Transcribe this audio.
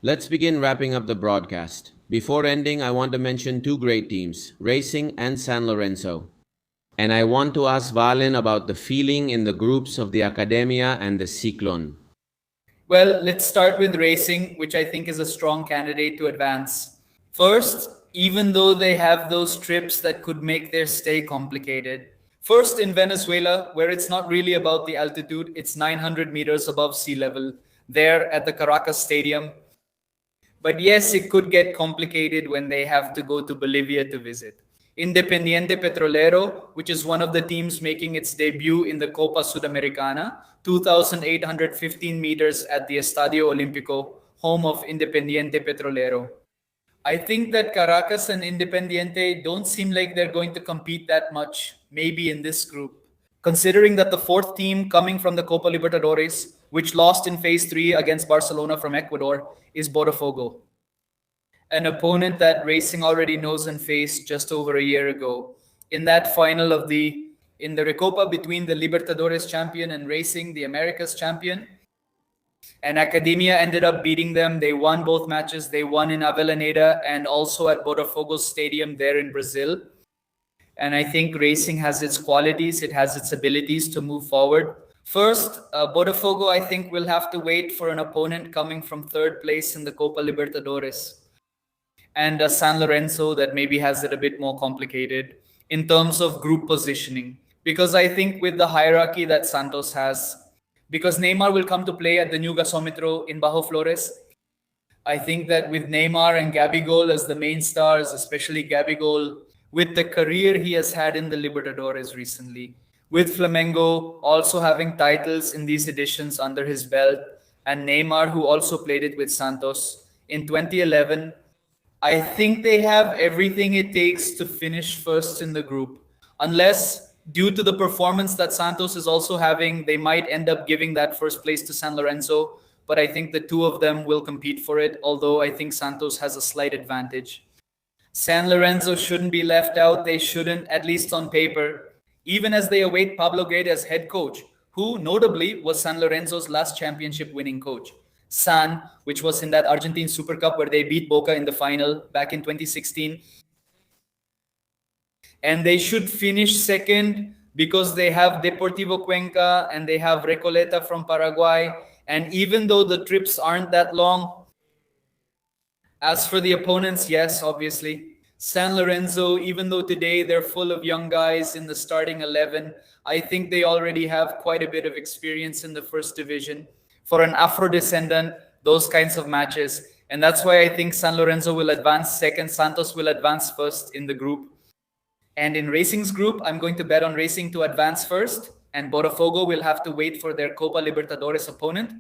Let's begin wrapping up the broadcast. Before ending, I want to mention two great teams, Racing and San Lorenzo. And I want to ask Valen about the feeling in the groups of the Academia and the Ciclone. Well, let's start with racing, which I think is a strong candidate to advance. First, even though they have those trips that could make their stay complicated. First, in Venezuela, where it's not really about the altitude, it's 900 meters above sea level, there at the Caracas Stadium. But yes, it could get complicated when they have to go to Bolivia to visit. Independiente Petrolero, which is one of the teams making its debut in the Copa Sudamericana, 2,815 meters at the Estadio Olímpico, home of Independiente Petrolero. I think that Caracas and Independiente don't seem like they're going to compete that much, maybe in this group. Considering that the fourth team coming from the Copa Libertadores, which lost in phase 3 against Barcelona from Ecuador, is Botafogo, an opponent that Racing already knows and faced just over a year ago. In that final in the Recopa between the Libertadores champion and Racing, the Americas champion, and Academia ended up beating them. They won both matches. They won in Avellaneda and also at Botafogo's stadium there in Brazil. And I think Racing has its qualities, it has its abilities to move forward. First, Botafogo, I think, will have to wait for an opponent coming from third place in the Copa Libertadores. And San Lorenzo that maybe has it a bit more complicated in terms of group positioning. Because I think with the hierarchy that Santos has, because Neymar will come to play at the new Gasometro in Bajo Flores, I think that with Neymar and Gabigol as the main stars, especially Gabigol, with the career he has had in the Libertadores recently, with Flamengo also having titles in these editions under his belt, and Neymar, who also played it with Santos in 2011, I think they have everything it takes to finish first in the group. Unless, due to the performance that Santos is also having, they might end up giving that first place to San Lorenzo. But I think the two of them will compete for it, although I think Santos has a slight advantage. San Lorenzo shouldn't be left out. They shouldn't, at least on paper, even as they await Pablo Guede as head coach, who notably was San Lorenzo's last championship winning coach. San, which was in that Argentine Super Cup where they beat Boca in the final back in 2016. And they should finish second because they have Deportivo Cuenca and they have Recoleta from Paraguay. And even though the trips aren't that long, as for the opponents, yes, obviously. San Lorenzo, even though today they're full of young guys in the starting 11, I think they already have quite a bit of experience in the first division. For an Afro descendant, those kinds of matches. And that's why I think San Lorenzo will advance second, Santos will advance first in the group. And in Racing's group, I'm going to bet on Racing to advance first, and Botafogo will have to wait for their Copa Libertadores opponent.